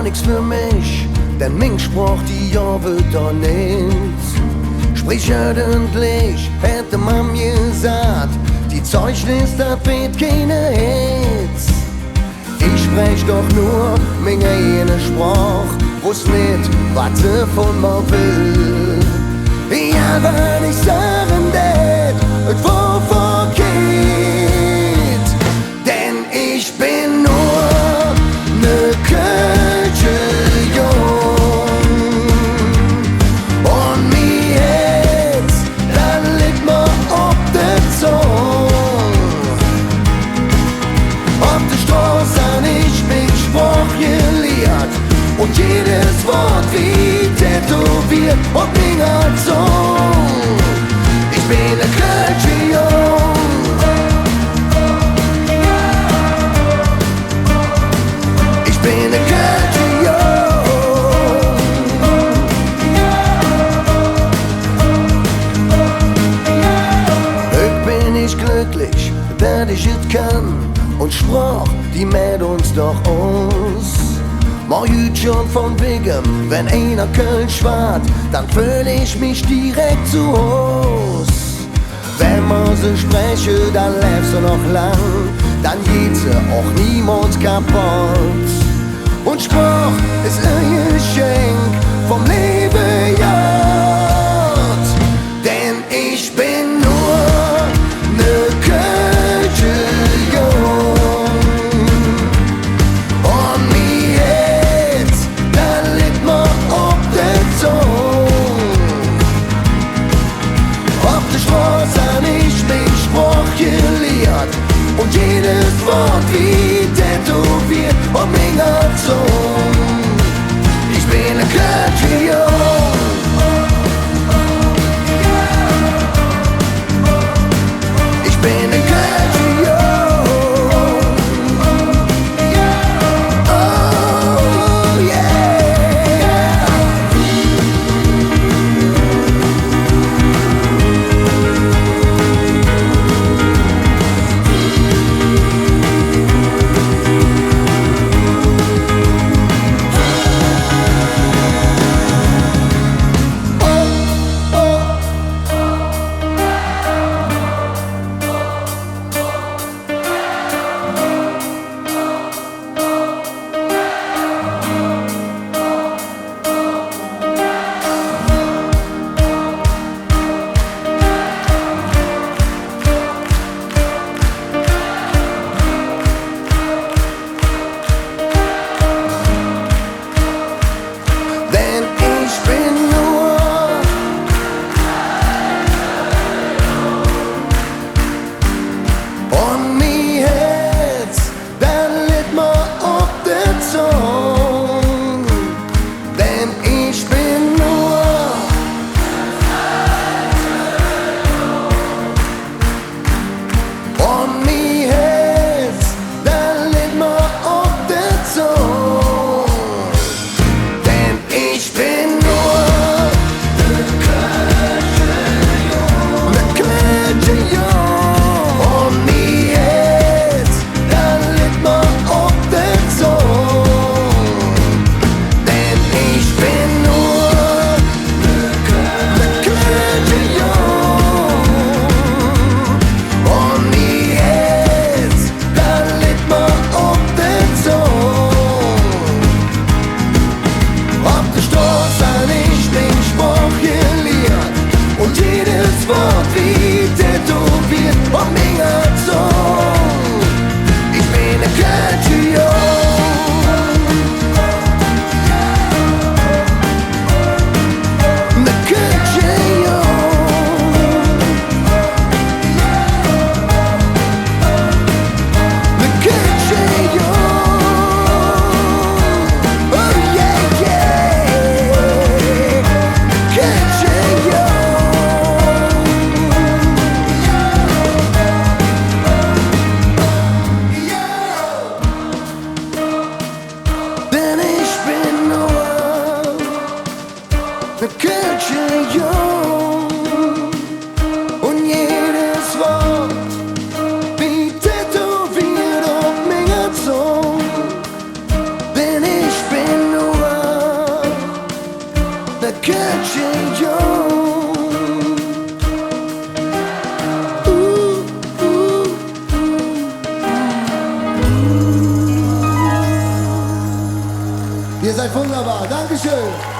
gar nix für mich, denn mein Spruch, die ja wird doch nichts. Sprich ordentlich, hätte man mir gesagt, die Zeugnis, das wird keine Hits. Ich sprech doch nur mein eigener Spruch, wusst nicht, was sie von mir will. Ja, wenn ich sagen det, et wovor geht, denn ich bin nur ne Kölsche Jung. Und mir jetzt, dann liegt mir ob de Zung. Auf der Straße an ich bin Spruch gelehrt und jedes Wort wie tätowiert und mich hat so. Ich bin ne Kölsche Jung. Ich bin ne Kölsche Jung. Heute bin ich glücklich, dass ich es kann und sprach, die mäht uns doch aus. Mal jüt schon von Wegen, wenn einer Kölsch wart, dann fühl ich mich direkt zu Haus. Wenn man so spreche, dann lebst du noch lang, dann geht sie auch niemand kaputt. Und Spruch ist ein Geschenk vom Leben, ja. Denn ich bin nur ne Kölsche Jung. Und mir jetzt, dann liegt mir ob de Zung. Auf der Straße an ich bin Spruch gelehrt und jedes Wort wie tätowiert und mich hat so. Ich bin ne Kölsche Jung. Ich bin ne Kölsche Jung. Oh yeah. Ihr seid wunderbar. Dankeschön.